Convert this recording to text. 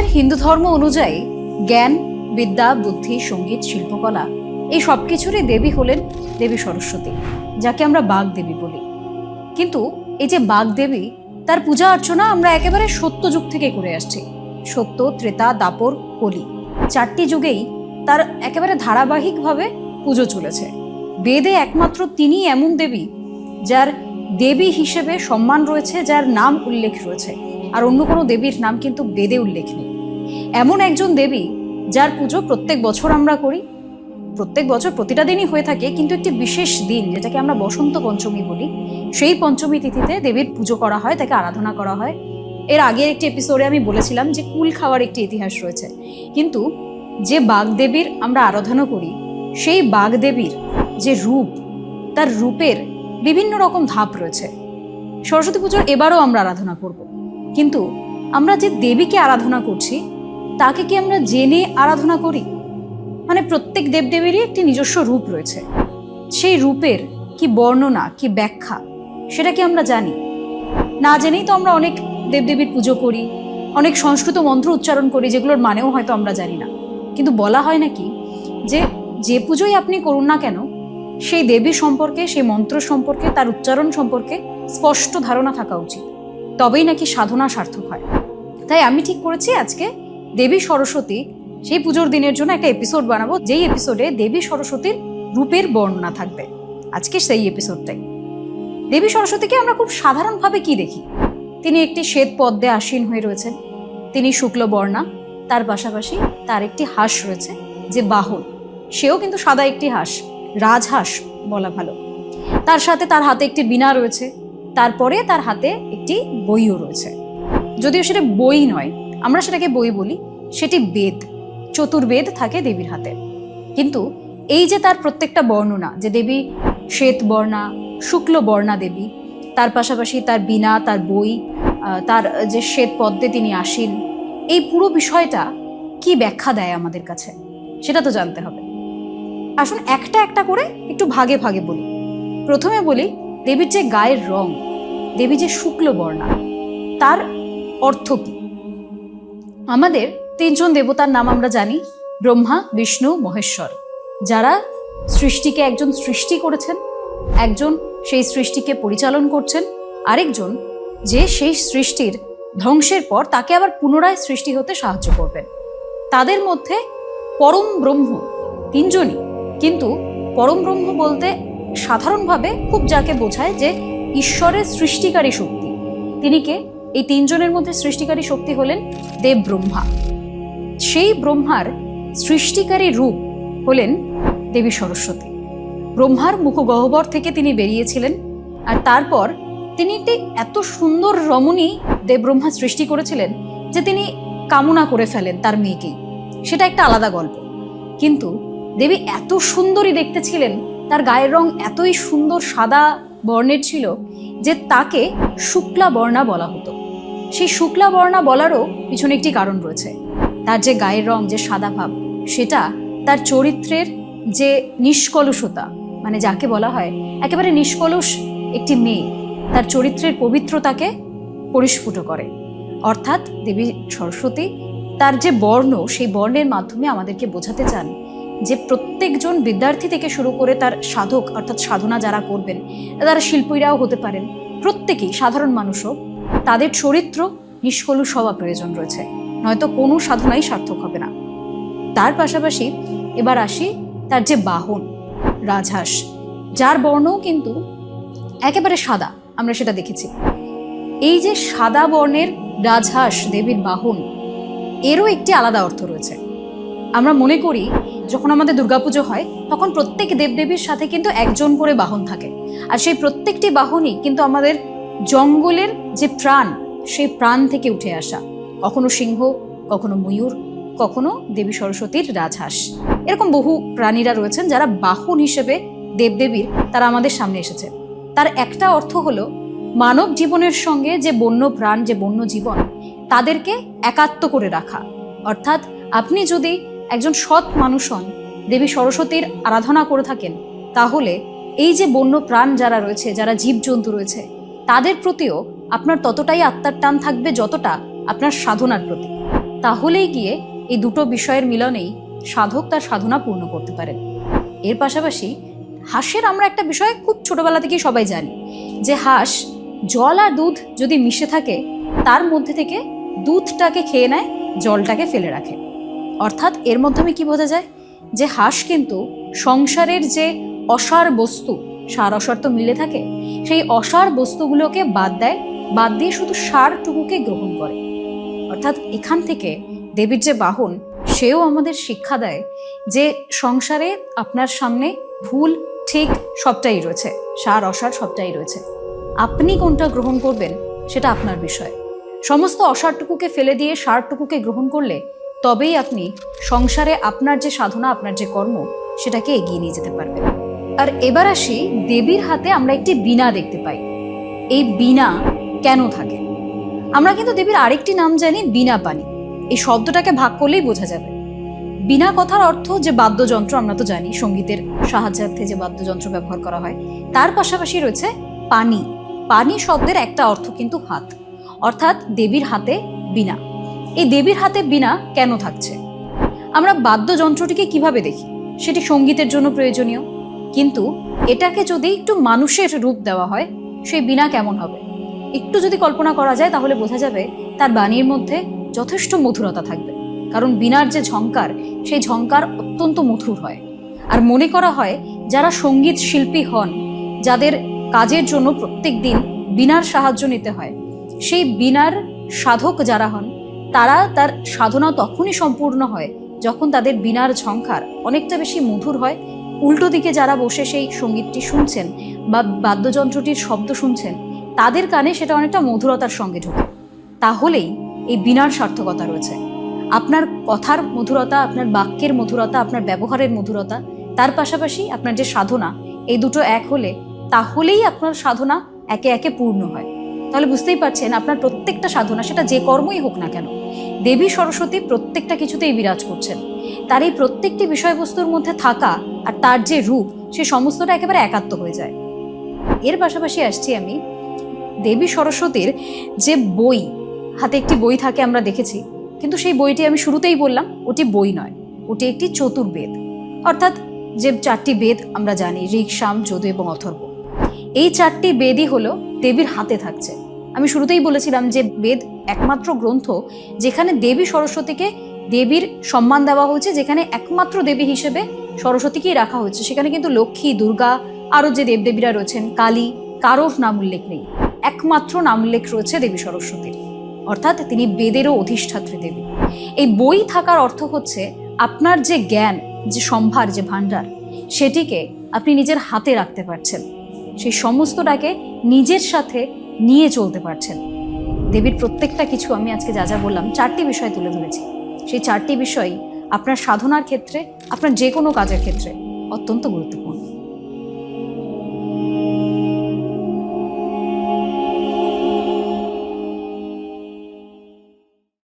আমাদের হিন্দু ধর্ম অনুযায়ী জ্ঞান, বিদ্যা, বুদ্ধি, সঙ্গীত, শিল্পকলা এই সব কিছুরই দেবী হলেন দেবী সরস্বতী, যাকে আমরা বাগদেবী বলি। কিন্তু এই যে বাগদেবী, তার পূজা অর্চনা আমরা একেবারে সত্য যুগ থেকে করে আসছি। সত্য, ত্রেতা, দাপর, কলি, চারটি যুগেই তার একেবারে ধারাবাহিকভাবে পুজো চলেছে। বেদে একমাত্র তিনি এমন দেবী যার দেবী হিসেবে সম্মান রয়েছে, যার নাম উল্লেখ রয়েছে, আর অন্য কোনো দেবীর নাম কিন্তু বেদে উল্লেখ নেই। এমন একজন দেবী যার পুজো প্রত্যেক বছর আমরা করি, প্রত্যেক বছর প্রতিটা দিনই হয়ে থাকে, কিন্তু একটি বিশেষ দিন যেটাকে আমরা বসন্ত পঞ্চমী বলি, সেই পঞ্চমী তিথিতে দেবীর পুজো করা হয়, তাকে আরাধনা করা হয়। এর আগের একটি এপিসোডে আমি বলেছিলাম যে কুল খাওয়ার একটি ইতিহাস রয়েছে, কিন্তু যে বাগদেবীর আমরা আরাধনা করি, সেই বাগদেবীর যে রূপ, তার রূপের বিভিন্ন রকম ধাপ রয়েছে। সরস্বতী পুজোর এবারও আমরা আরাধনা করব, কিন্তু আমরা যে দেবীকে আরাধনা করছি তাকে কি আমরা জেনে আরাধনা করি? মানে প্রত্যেক দেবদেবীরই একটি নিজস্ব রূপ রয়েছে, সেই রূপের কি বর্ণনা, কি ব্যাখ্যা, সেটা কি আমরা জানি? না জেনেই তো আমরা অনেক দেবদেবীর পুজো করি, অনেক সংস্কৃত মন্ত্র উচ্চারণ করি, যেগুলোর মানেও হয়তো আমরা জানি না। কিন্তু বলা হয় নাকি যে পুজোই আপনি করুন না কেন, সেই দেবী সম্পর্কে, সেই মন্ত্র সম্পর্কে, তার উচ্চারণ সম্পর্কে স্পষ্ট ধারণা থাকা উচিত, তবেই নাকি সাধনা সার্থক হয়। তাই আমি ঠিক করেছি আজকে দেবী সরস্বতী সেই পুজোর দিনের জন্য একটা এপিসোড বানাবো, যেই এপিসোডে দেবী সরস্বতীর রূপের বর্ণনা থাকবে। আজকে সেই এপিসোডটাই। দেবী সরস্বতীকে আমরা খুব সাধারণভাবে কি দেখি? তিনি একটি শ্বেত পদ্মে আসীন হয়ে রয়েছেন, তিনি শুক্লবর্ণা, তার পাশাপাশি তার একটি হাঁস রয়েছে যে বাহন, সেও কিন্তু সাদা একটি হাঁস, রাজহাঁস বলা ভালো। তার সাথে তার হাতে একটি বীণা রয়েছে, তারপরে তার হাতে একটি বইও রয়েছে। যদিও সেটা বই নয়, আমরা সেটাকে বই বলি, সেটি বেদ, চতুর্বেদ থাকে দেবীর হাতে। কিন্তু এই যে তার প্রত্যেকটা বর্ণনা, যে দেবী শ্বেত বর্ণা, শুক্ল বর্ণা দেবী, তার পাশাপাশি তার বীণা, তার বই, তার যে শ্বেত পদ্মে তিনি আসীন, এই পুরো বিষয়টা কি ব্যাখ্যা দেয় আমাদের কাছে, সেটা তো জানতে হবে। আসুন একটা একটা করে একটু ভাগে ভাগে বলি। প্রথমে বলি দেবীর যে গায়ের রং, দেবী যে শুক্ল বর্ণা, তার অর্থ কি? আমাদের তিনজন দেবতার নাম আমরা জানি, ব্রহ্মা, বিষ্ণু, মহেশ্বর, যারা সৃষ্টিকে একজন সৃষ্টি করেছেন, একজন সেই সৃষ্টিকে পরিচালন করছেন, আরেকজন যে সেই সৃষ্টির ধ্বংসের পর তাকে আবার পুনরায় সৃষ্টি হতে সাহায্য করবেন। তাদের মধ্যে পরম ব্রহ্ম তিনজনই, কিন্তু পরম ব্রহ্ম বলতে সাধারণভাবে খুব যাকে বোঝায় যে ঈশ্বরের সৃষ্টিকারী শক্তি, তিনি কে? এই তিনজনের মধ্যে সৃষ্টিকারী শক্তি হলেন দেব ব্রহ্মা। সেই ব্রহ্মার সৃষ্টিকারী রূপ হলেন দেবী সরস্বতী। ব্রহ্মার মুখগহ্বর থেকে তিনি বেরিয়েছিলেন, আর তারপর তিনি একটি এত সুন্দর রমণী দেব ব্রহ্মা সৃষ্টি করেছিলেন যে তিনি কামনা করে ফেলেন তার মেয়েকেই। সেটা একটা আলাদা গল্প। কিন্তু দেবী এত সুন্দরী দেখতে ছিলেন, তার গায়ের রং এতই সুন্দর সাদা বর্ণের ছিল যে তাকে শুক্লা বর্ণা বলা হতো। সেই শুক্লা বর্ণা বলারও পিছনে একটি কারণ রয়েছে। তার যে গায়ের রং, যে সাদা ভাব, সেটা তার চরিত্রের যে নিষ্কলুষতা, মানে যাকে বলা হয় একেবারে নিষ্কলুষ একটি মেয়ে, তার চরিত্রের পবিত্রতাকে পরিস্ফুট করে। অর্থাৎ দেবী সরস্বতী তার যে বর্ণ, সেই বর্ণের মাধ্যমে আমাদেরকে বোঝাতে চান যে প্রত্যেকজন বিদ্যার্থী থেকে শুরু করে তার সাধক অর্থাৎ সাধনা যারা করবেন, তারা শিল্পীরাও হতে পারেন, প্রত্যেকেই সাধারণ মানুষও, তাদের চরিত্র নিষ্কলুষ হওয়া প্রয়োজন রয়েছে, নয়তো কোনো সাধনাই সার্থক হবে না। তার পাশাপাশি এবার আসি তার যে বাহন, রাজহাঁস, যার বর্ণও কিন্তু একেবারে সাদা, আমরা সেটা দেখেছি। এই যে সাদা বর্ণের রাজহাঁস দেবীর বাহন, এরও একটি আলাদা অর্থ রয়েছে। আমরা মনে করি যখন আমাদের দুর্গাপুজো হয়, তখন প্রত্যেক দেবদেবীর সাথে কিন্তু একজন করে বাহন থাকে, আর সেই প্রত্যেকটি বাহনই কিন্তু আমাদের জঙ্গলের যে প্রাণ, সেই প্রাণ থেকে উঠে আসা, কখনো সিংহ, কখনো ময়ূর, কখনো দেবী সরস্বতীর রাজহাঁস। এরকম বহু প্রাণীরা রয়েছেন যারা বাহন হিসেবে দেবদেবীর, তারা আমাদের সামনে এসেছে। তার একটা অর্থ হলো মানব জীবনের সঙ্গে যে বন্য প্রাণ, যে বন্য জীবন, তাদেরকে একাত্ম করে রাখা। অর্থাৎ আপনি যদি একজন সৎ মানুষ হন, দেবী সরস্বতীর আরাধনা করে থাকেন, তাহলে এই যে বন্য প্রাণ যারা রয়েছে, যারা জীবজন্তু রয়েছে, তাদের প্রতিও আপনার ততটাই আত্মার টান থাকবে যতটা আপনার সাধনার প্রতি। তাহলেই গিয়ে এই দুটো বিষয়ের মিলনেই সাধক তার সাধনা পূর্ণ করতে পারেন। এর পাশাপাশি হাঁসের আমরা একটা বিষয় খুব ছোটবেলা থেকেই সবাই জানি, যে হাঁস জল আর দুধ যদি মিশে থাকে তার মধ্যে থেকে দুধটাকে খেয়ে নেয়, জলটাকে ফেলে রাখে। অর্থাৎ এর মাধ্যমে কি বোঝা যায়, যে হাঁস কিন্তু সংসারের যে অসার বস্তু, সার অসার তো মিলে থাকে, সেই অসার বস্তুগুলোকে বাদ দেয়, বাদ দিয়ে শুধু সারটুকুকে গ্রহণ করে। অর্থাৎ এখান থেকে দেবীর যে বাহন, সেও আমাদের শিক্ষা দেয় যে সংসারে আপনার সামনে ভুল ঠিক সবটাই রয়েছে, সার অসার সবটাই রয়েছে, আপনি কোনটা গ্রহণ করবেন সেটা আপনার বিষয়। সমস্ত অসারটুকুকে ফেলে দিয়ে সারটুকুকে গ্রহণ করলে তবেই আপনি সংসারে আপনার যে সাধনা, আপনার যে কর্ম, সেটাকে এগিয়ে নিয়ে যেতে পারবেন। আর এবার আসি, দেবীর হাতে আমরা একটি বীণা দেখতে পাই। এই বীণা কেন থাকে? আমরা কিন্তু দেবীর আরেকটি নাম জানি, বীণা পাণি। এই শব্দটাকে ভাগ করলেই বোঝা যাবে। বীণা কথার অর্থ যে বাদ্যযন্ত্র, আমরা তো জানি সঙ্গীতের সাহায্যার্থে যে বাদ্যযন্ত্র ব্যবহার করা হয়, তার পাশাপাশি রয়েছে পাণি। পাণি শব্দের একটা অর্থ কিন্তু হাত, অর্থাৎ দেবীর হাতে বীণা। এই দেবীর হাতে বীণা কেন থাকছে? আমরা বাদ্যযন্ত্রটিকে কিভাবে দেখি, সেটি সঙ্গীতের জন্য প্রয়োজনীয়, কিন্তু এটাকে যদি একটু মানুষের রূপ দেওয়া হয়, সেই বীণা কেমন হবে? একটু যদি কল্পনা করা যায় তাহলে বোঝা যাবে তার বাণীর মধ্যে যথেষ্ট মধুরতা থাকবে। কারণ বীণার যে ঝংকার, সেই ঝংকার অত্যন্ত মধুর হয়। আর মনে করা হয় যারা সঙ্গীত শিল্পী হন, যাদের কাজের জন্য প্রত্যেক দিন বীণার সাহায্য নিতে হয়, সেই বীণার সাধক যারা হন, তারা তার সাধনা তখনই সম্পূর্ণ হয় যখন তাদের বীণার ঝংকার অনেকটা বেশি মধুর হয়। উল্টো দিকে যারা বসে সেই সঙ্গীতটি শুনছেন বা বাদ্যযন্ত্রটির শব্দ শুনছেন, তাদের কানে সেটা অনেকটা মধুরতার সঙ্গে ঢোকে। তাহলেই এই বীণার সার্থকতা রয়েছে। আপনার কথার মধুরতা, আপনার বাক্যের মধুরতা, আপনার ব্যবহারের মধুরতা, তার পাশাপাশি আপনার যে সাধনা, এই দুটো এক হলে তাহলেই আপনার সাধনা একে একে পূর্ণ হয়। তাহলে বুঝতেই পারছেন, আপনার প্রত্যেকটা সাধনা, সেটা যে কর্মই হোক না কেন, দেবী সরস্বতী প্রত্যেকটা কিছুতেই বিরাজ করছেন। তার এই প্রত্যেকটি বিষয়বস্তুর মধ্যে থাকা আর তার যে রূপ, সে সমস্তটা একেবারে একাত্ম হয়ে যায়। এর পাশাপাশি আসছি আমি, দেবী সরস্বতীর যে বই, হাতে একটি বই থাকে আমরা দেখেছি, কিন্তু সেই বইটি আমি শুরুতেই বললাম ওটি বই নয়, ওটি একটি চতুর্বেদ। অর্থাৎ যে 4টি বেদ আমরা জানি, ঋক, সাম, যজু এবং অথর্ব, এই 4টি বেদই হলো দেবীর হাতে থাকছে। আমি শুরুতেই বলেছিলাম যে বেদ একমাত্র গ্রন্থ যেখানে দেবী সরস্বতীকে দেবীর সম্মান দেওয়া হয়েছে, যেখানে একমাত্র দেবী হিসেবে সরস্বতীকেই রাখা হয়েছে। সেখানে কিন্তু লক্ষ্মী, দুর্গা, আরও যে দেবদেবীরা রয়েছেন, কালী, কারোর নাম উল্লেখ নেই। একমাত্র নাম উল্লেখ রয়েছে দেবী সরস্বতীর, অর্থাৎ তিনি বেদেরও অধিষ্ঠাত্রী দেবী। এই বই থাকার অর্থ হচ্ছে আপনার যে জ্ঞান, যে সম্ভার, যে ভাণ্ডার, সেটিকে আপনি নিজের হাতে রাখতে পারছেন, সেই সমস্তটাকে নিজের সাথে নিয়ে চলতে পারছেন। দেবীর প্রত্যেকটা কিছু আমি আজকে যা যা বললাম, 4টি বিষয় তুলে ধরেছি। সেই 4টি বিষয়ই আপনার সাধনার ক্ষেত্রে, আপনার যে কোনো কাজের ক্ষেত্রে অত্যন্ত গুরুত্বপূর্ণ।